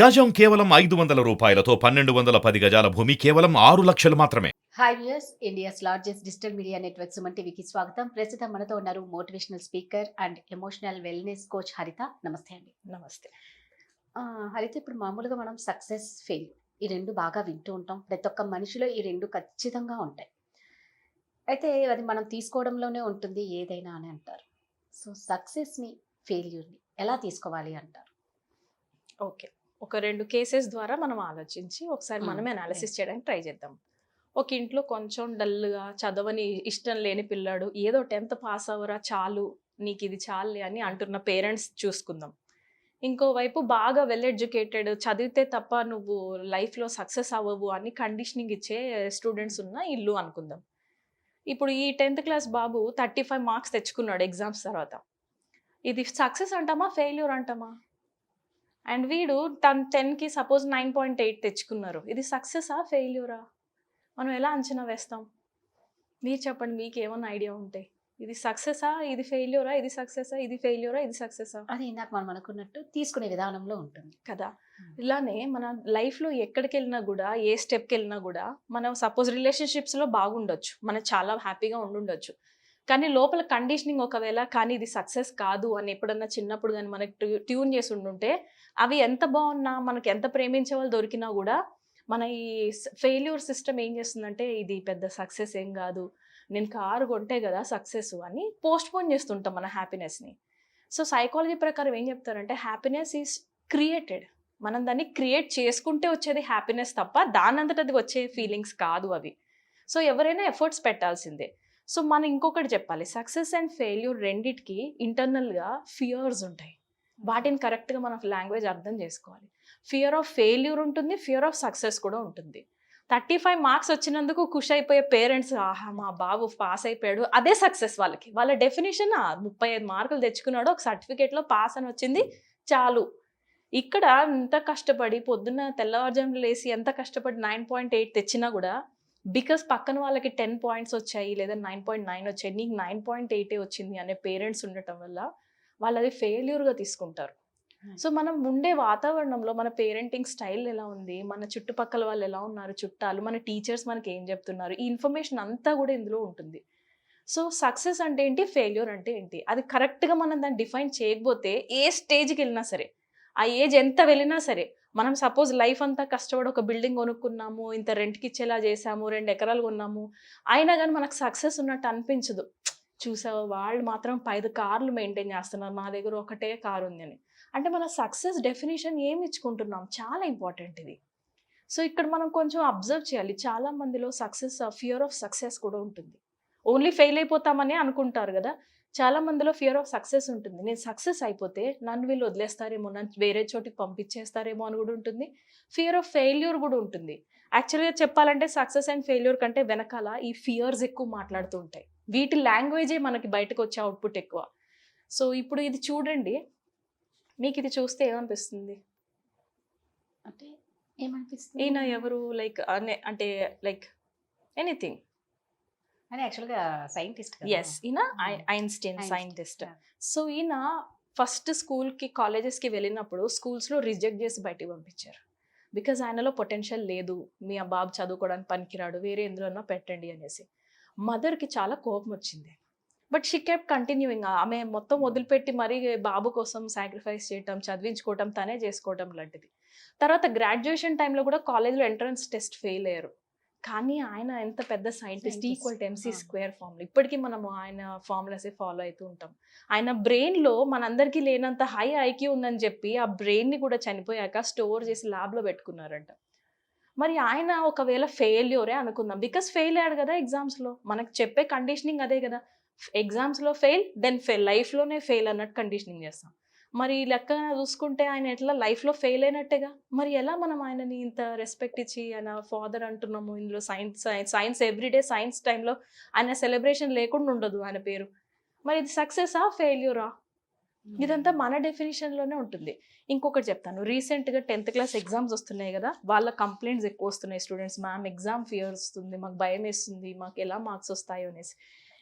గజం కేవలం 500 రూపాయలతో 1210 గజాల భూమి కేవలం 6 లక్షలు మాత్రమే. Hi viewers, India's largest digital media network Suman టీవీకి స్వాగతం. ప్రస్తుతం మనతో ఉన్నారు motivational speaker and emotional wellness coach హరిత. నమస్తే అండి. నమస్తే. హరిత, ఇప్పుడు మామూలుగా మనం సక్సెస్, ఫెయిల్ ఈ రెండు బాగా వింటూ ఉంటాం. ప్రతి ఒక్క మనిషిలో ఈ రెండు ఖచ్చితంగా ఉంటాయి. అయితే అది మనం తీసుకోవడంలోనే ఉంటుంది ఏదైనా అని అంటారు. సో సక్సెస్ని, ఫెయిల్యూర్ని ఎలా తీసుకోవాలి అంటారు? ఓకే, ఒక 2 కేసెస్ ద్వారా మనం ఆలోచించి ఒకసారి మనమే అనాలిసిస్ చేయడానికి ట్రై చేద్దాం. ఒక ఇంట్లో కొంచెం డల్గా చదవని ఇష్టం లేని పిల్లాడు ఏదో 10th పాస్ అవ్వరా చాలు, నీకు ఇది చాలులే అని అంటున్న పేరెంట్స్ చూసుకుందాం. ఇంకోవైపు బాగా వెల్ ఎడ్యుకేటెడ్, చదివితే తప్ప నువ్వు లైఫ్లో సక్సెస్ అవ్వవు అని కండిషనింగ్ ఇచ్చే స్టూడెంట్స్ ఉన్న ఇల్లు అనుకుందాం. ఇప్పుడు ఈ 10th క్లాస్ బాబు 35 మార్క్స్ తెచ్చుకున్నాడు ఎగ్జామ్స్ తర్వాత. ఇది సక్సెస్ అంటామా, ఫెయిల్యూర్ అంటామా? అండ్ వీడు 10కి సపోజ్ 9.8 తెచ్చుకున్నారు. ఇది సక్సెసా, ఫెయిల్యూరా? మనం ఎలా అంచనా వేస్తాం? మీరు చెప్పండి, మీకు ఏమన్నా ఐడియా ఉంటే. ఇది సక్సెసా, ఇది ఫెయిల్యూరా? ఇది సక్సెసా, ఇది ఫెయిల్యూరా, ఇది సక్సెసా? అది ఇందాక మనం అనుకున్నట్టు తీసుకునే విధానంలో ఉంటుంది కదా. ఇలానే మన లైఫ్లో ఎక్కడికి వెళ్ళినా కూడా, ఏ స్టెప్కి వెళ్ళినా కూడా, మనం సపోజ్ రిలేషన్షిప్స్లో బాగుండొచ్చు, మనం చాలా హ్యాపీగా ఉండుండొచ్చు. కానీ లోపల కండిషనింగ్ ఒకవేళ కానీ ఇది సక్సెస్ కాదు అని ఎప్పుడన్నా చిన్నప్పుడు కానీ మనకి ట్యూన్ చేసి ఉండుంటే, అవి ఎంత బాగున్నా, మనకి ఎంత ప్రేమించే వాళ్ళు దొరికినా కూడా మన ఈ ఫెయిల్యూర్ సిస్టమ్ ఏం చేస్తుందంటే, ఇది పెద్ద సక్సెస్ ఏం కాదు, నేను కారు కొంటే కదా సక్సెస్ అని పోస్ట్ పోన్ చేస్తుంటాం మన హ్యాపీనెస్ని. సో సైకాలజీ ప్రకారం ఏం చెప్తారంటే, హ్యాపీనెస్ ఈజ్ క్రియేటెడ్. మనం దాన్ని క్రియేట్ చేసుకుంటే వచ్చేది హ్యాపీనెస్ తప్ప దానంతట అది వచ్చే ఫీలింగ్స్ కాదు అవి. సో ఎవరైనా ఎఫర్ట్స్ పెట్టాల్సిందే. సో మనం ఇంకొకటి చెప్పాలి, సక్సెస్ అండ్ ఫెయిల్యూర్ రెండిటికి ఇంటర్నల్గా ఫియర్స్ ఉంటాయి. వాటిని కరెక్ట్గా మనం లాంగ్వేజ్ అర్థం చేసుకోవాలి. ఫియర్ ఆఫ్ ఫెయిల్యూర్ ఉంటుంది, ఫియర్ ఆఫ్ సక్సెస్ కూడా ఉంటుంది. 35 మార్క్స్ వచ్చినందుకు ఖుషి అయిపోయే పేరెంట్స్, ఆహా మా బాబు పాస్ అయిపోయాడు, అదే సక్సెస్ వాళ్ళకి. వాళ్ళ డెఫినేషన్ 35 మార్కులు తెచ్చుకున్నాడు, ఒక సర్టిఫికేట్లో పాస్ అని వచ్చింది చాలు. ఇక్కడ ఎంత కష్టపడి పొద్దున్న తెల్లవారుజామున లేసి ఎంత కష్టపడి 9.8 తెచ్చినా కూడా, బికాస్ పక్కన వాళ్ళకి 10 పాయింట్స్ వచ్చాయి లేదా 9.9 వచ్చాయి, నీకు 9.8 వచ్చింది అనే పేరెంట్స్ ఉండటం వల్ల వాళ్ళు అది ఫెయిల్యూర్గా తీసుకుంటారు. సో మనం ఉండే వాతావరణంలో మన పేరెంటింగ్ స్టైల్ ఎలా ఉంది, మన చుట్టుపక్కల వాళ్ళు ఎలా ఉన్నారు, చుట్టాలు, మన టీచర్స్ మనకి ఏం చెప్తున్నారు, ఈ ఇన్ఫర్మేషన్ అంతా కూడా ఇందులో ఉంటుంది. సో సక్సెస్ అంటే ఏంటి, ఫెయిల్యూర్ అంటే ఏంటి, అది కరెక్ట్గా మనం దాన్ని డిఫైన్ చేయకపోతే ఏ స్టేజ్కి వెళ్ళినా సరే, ఆ ఏజ్ ఎంత వెళ్ళినా సరే, మనం సపోజ్ లైఫ్ అంతా కష్టపడి ఒక బిల్డింగ్ కొనుక్కున్నాము, ఇంత రెంట్కి ఇచ్చేలా చేసాము, 2 ఎకరాలు కొన్నాము, అయినా కానీ మనకు సక్సెస్ ఉన్నట్టు అనిపించదు. చూసావు, వాళ్ళు మాత్రం 5 కార్లు మెయింటైన్ చేస్తున్నారు, మా దగ్గర ఒకటే కారు ఉంది అని. అంటే మన సక్సెస్ డెఫినేషన్ ఏమి ఇచ్చుకుంటున్నాం, చాలా ఇంపార్టెంట్ ఇది. సో ఇక్కడ మనం కొంచెం అబ్జర్వ్ చేయాలి. చాలా మందిలో సక్సెస్, ఫియర్ ఆఫ్ సక్సెస్ కూడా ఉంటుంది. ఓన్లీ ఫెయిల్ అయిపోతామని అనుకుంటారు కదా, చాలా మందిలో ఫియర్ ఆఫ్ సక్సెస్ ఉంటుంది. నేను సక్సెస్ అయిపోతే నన్ను వీళ్ళు వదిలేస్తారేమో, నన్ను వేరే చోటికి పంపించేస్తారేమో అని కూడా ఉంటుంది. ఫియర్ ఆఫ్ ఫెయిల్యూర్ కూడా ఉంటుంది. యాక్చువల్గా చెప్పాలంటే సక్సెస్ అండ్ ఫెయిల్యూర్ కంటే వెనకాల ఈ ఫియర్స్ ఎక్కువ మాట్లాడుతూ ఉంటాయి. వీటి లాంగ్వేజే మనకి బయటకు వచ్చే అవుట్పుట్ ఎక్కువ. సో ఇప్పుడు ఇది చూడండి, మీకు ఇది చూస్తే ఏమనిపిస్తుంది? అంటే ఏమనిపిస్తుంది? ఈయన ఎవరు, లైక్ అంటే లైక్ ఎనీథింగ్. అని యాక్చువల్గా సైంటిస్ట్. ఎస్, ఈయన ఐన్స్టీన్ సైంటిస్ట్. సో ఈయన ఫస్ట్ స్కూల్కి, కాలేజెస్కి వెళ్ళినప్పుడు స్కూల్స్లో రిజెక్ట్ చేసి బయటికి పంపించారు. బికాజ్ ఆయనలో పొటెన్షియల్ లేదు, మీ ఆ బాబు చదువుకోవడానికి పనికిరాడు, వేరే ఎందులోనో పెట్టండి అనేసి. మదర్కి చాలా కోపం వచ్చింది. But she kept continuing. ఆమె మొత్తం వదిలిపెట్టి మరీ బాబు కోసం సాక్రిఫైస్ చేయటం, చదివించుకోవటం, తనే చేసుకోవటం లాంటిది. తర్వాత గ్రాడ్యుయేషన్ టైంలో కూడా కాలేజ్లో ఎంట్రన్స్ టెస్ట్ ఫెయిల్ అయ్యారు. కానీ ఆయన ఎంత పెద్ద scientist, equal to MC square formula. ఇప్పటికీ మనము ఆయన ఫార్ములాసే ఫాలో అవుతూ ఉంటాం. ఆయన బ్రెయిన్లో మనందరికీ లేనంత హై IQ ఉందని చెప్పి ఆ బ్రెయిన్ని కూడా చనిపోయాక స్టోర్ చేసి ల్యాబ్లో పెట్టుకున్నారంట. మరి ఆయన ఒకవేళ ఫెయిల్యూరే అనుకుందాం, బికాస్ ఫెయిల్ అయ్యాడు కదా ఎగ్జామ్స్లో. మనకు చెప్పే కండిషనింగ్ అదే కదా, ఎగ్జామ్స్లో ఫెయిల్, దెన్ లైఫ్లోనే ఫెయిల్ అన్నట్టు కండిషనింగ్ చేస్తాం. మరి ఈ లెక్కన చూసుకుంటే ఆయన ఎట్లా లైఫ్లో ఫెయిల్ అయినట్టేగా. మరి ఎలా మనం ఆయనని ఇంత రెస్పెక్ట్ ఇచ్చి ఆయన ఫాదర్ అంటున్నాము? ఇందులో సైన్స్ ఎవ్రీడే సైన్స్ టైంలో ఆయన సెలబ్రేషన్ లేకుండా ఉండదు ఆయన పేరు. మరి ఇది సక్సెసా, ఫెయిల్యూరా? ఇదంతా మన డెఫినేషన్లోనే ఉంటుంది. ఇంకొకటి చెప్తాను, రీసెంట్గా 10th క్లాస్ ఎగ్జామ్స్ వస్తున్నాయి కదా, వాళ్ళ కంప్లైంట్స్ ఎక్కువ వస్తున్నాయి స్టూడెంట్స్. మ్యామ్ ఎగ్జామ్ ఫియర్ వస్తుంది, మాకు భయం వేస్తుంది, మాకు ఎలా మార్క్స్ వస్తాయో అనేసి.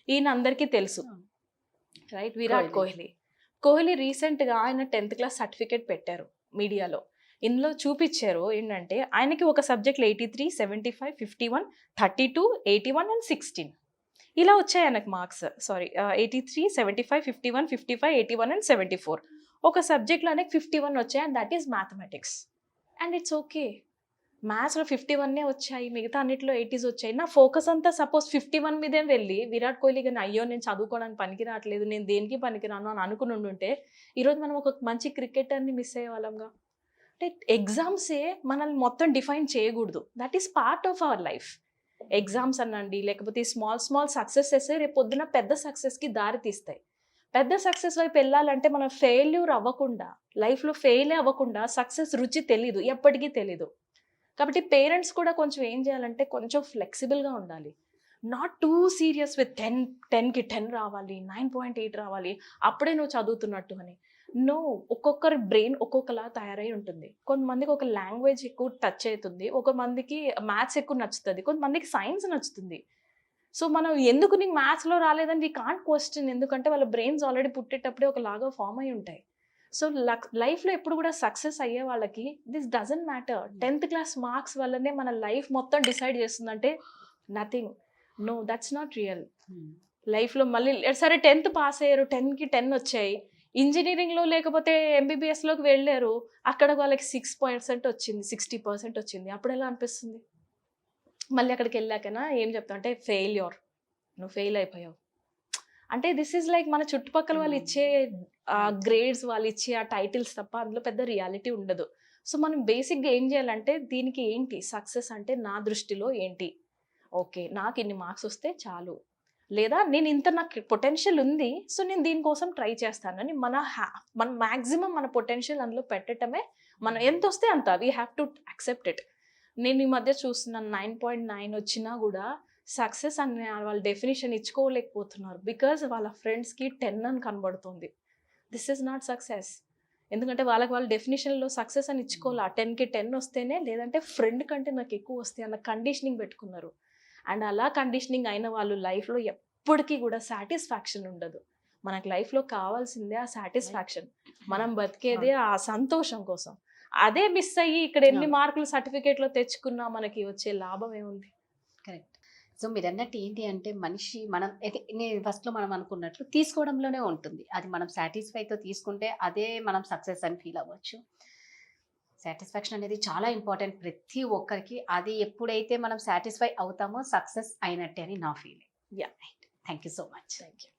ఈయన అందరికీ తెలుసు, రైట్, విరాట్ కోహ్లీ రీసెంట్గా ఆయన 10th క్లాస్ సర్టిఫికేట్ పెట్టారు మీడియాలో. ఇందులో చూపించారు ఏంటంటే ఆయనకి ఒక సబ్జెక్ట్లో 83, 75, 51, 32, 81 అండ్ 16 ఇలా వచ్చాయి ఆయనకు మార్క్స్. Sorry 83, 75, 51, 55, 81 and 74. ఒక సబ్జెక్ట్లో ఆయనకి 51 వచ్చాయి and that is mathematics. And it's okay. మ్యాథ్స్లో 51 వచ్చాయి, మిగతా అన్నిట్లో 80s వచ్చాయి. నా ఫోకస్ అంతా సపోజ్ 51 మీదే వెళ్ళి విరాట్ కోహ్లీ కానీ అయ్యో నేను చదువుకోవడానికి పనికి రావట్లేదు, నేను దేనికి పనికిరాను అని అనుకుని ఉండుంటే ఈరోజు మనం ఒక మంచి క్రికెటర్ని మిస్ అయ్యే వాళ్ళంగా. అంటే ఎగ్జామ్సే మనల్ని మొత్తం డిఫైన్ చేయకూడదు. That is part of our life. Exams అనండి, లేకపోతే స్మాల్ సక్సెసెస్ రేపు పొద్దున పెద్ద సక్సెస్కి దారి తీస్తాయి. పెద్ద సక్సెస్ వైపు వెళ్ళాలంటే మనం ఫెయిల్యూర్ అవ్వకుండా, లైఫ్లో ఫెయిల్ అవ్వకుండా సక్సెస్ రుచి తెలీదు, ఎప్పటికీ తెలీదు. కాబట్టి పేరెంట్స్ కూడా కొంచెం ఏం చేయాలంటే కొంచెం ఫ్లెక్సిబుల్గా ఉండాలి. నాట్ టూ సీరియస్ విత్ 10కి 10 రావాలి, 9.8 రావాలి, అప్పుడే నువ్వు చదువుతున్నట్టు అని. నో, ఒక్కొక్కరి బ్రెయిన్ ఒక్కొక్కలా తయారై ఉంటుంది. కొంతమందికి ఒక లాంగ్వేజ్ ఎక్కువ టచ్ అవుతుంది, ఒక మందికి మ్యాథ్స్ ఎక్కువ నచ్చుతుంది, కొంతమందికి సైన్స్ నచ్చుతుంది. సో మనం ఎందుకు నీకు మ్యాథ్స్లో రాలేదని వీ కాంట్ క్వశ్చన్, ఎందుకంటే వాళ్ళ బ్రెయిన్స్ ఆల్రెడీ పుట్టేటప్పుడే ఒకలాగా ఫామ్ అయి ఉంటాయి. సో లైఫ్లో ఎప్పుడు కూడా సక్సెస్ అయ్యే వాళ్ళకి this doesn't matter 10th class marks వల్లనే మన లైఫ్ మొత్తం డిసైడ్ చేస్తుందంటే nothing. No, that's not real. లైఫ్లో మళ్ళీ సరే 10th పాస్ అయ్యారు, 10కి 10 వచ్చాయి, ఇంజనీరింగ్లో లేకపోతే ఎంబీబీఎస్లోకి వెళ్ళారు, అక్కడ వాళ్ళకి 6% వచ్చింది, 60% వచ్చింది, అప్పుడు ఎలా అనిపిస్తుంది? మళ్ళీ అక్కడికి వెళ్ళాకనా ఏం చెప్తాం అంటే ఫెయిల్యూర్, నువ్వు ఫెయిల్ అయిపోయావు అంటే. దిస్ ఈజ్ లైక్ మన చుట్టుపక్కల వాళ్ళు ఇచ్చే గ్రేడ్స్, వాళ్ళు ఇచ్చే ఆ టైటిల్స్ తప్ప అందులో పెద్ద రియాలిటీ ఉండదు. సో మనం బేసిక్గా ఏం చేయాలంటే దీనికి ఏంటి సక్సెస్ అంటే నా దృష్టిలో ఏంటి, ఓకే నాకు ఇన్ని మార్క్స్ వస్తే చాలు, లేదా నేను ఇంత నాకు పొటెన్షియల్ ఉంది సో నేను దీనికోసం ట్రై చేస్తానని మన మ్యాక్సిమం మన పొటెన్షియల్ అందులో పెట్టడమే. మనం ఎంత వస్తే అంత we have to accept it. నేను ఈ మధ్య చూస్తున్నాను 9.9 వచ్చినా కూడా సక్సెస్ అనే వాళ్ళ డెఫినేషన్ ఇచ్చుకోలేకపోతున్నారు, బికాజ్ వాళ్ళ ఫ్రెండ్స్కి 10 అని కనబడుతుంది. This is not success. ఎందుకంటే వాళ్ళ డెఫినేషన్లో సక్సెస్ అని ఇచ్చుకోవాలా, 10కి 10 వస్తేనే, లేదంటే ఫ్రెండ్ కంటే నాకు ఎక్కువ వస్తాయి అన్న కండిషనింగ్ పెట్టుకున్నారు. అండ్ అలా కండిషనింగ్ అయిన వాళ్ళు లైఫ్లో ఎప్పటికీ కూడా సాటిస్ఫాక్షన్ ఉండదు. మనకు లైఫ్లో కావాల్సిందే ఆ సాటిస్ఫాక్షన్, మనం బతికేదే ఆ సంతోషం కోసం. అదే మిస్ అయ్యి ఇక్కడ ఎన్ని మార్కులు సర్టిఫికేట్లో తెచ్చుకున్నా మనకి వచ్చే లాభం ఏముంది? కరెక్ట్. సో మీరు అన్నట్టు ఏంటి అంటే మనిషి మనం నేను ఫస్ట్లో మనం అనుకున్నట్లు తీసుకోవడంలోనే ఉంటుంది. అది మనం సాటిస్ఫైతో తీసుకుంటే అదే మనం సక్సెస్ అని ఫీల్ అవ్వచ్చు. సాటిస్ఫాక్షన్ అనేది చాలా ఇంపార్టెంట్ ప్రతి ఒక్కరికి. అది ఎప్పుడైతే మనం సాటిస్ఫై అవుతామో సక్సెస్ అయినట్టే అని నా feeling. Yeah, thank you so much. Thank you.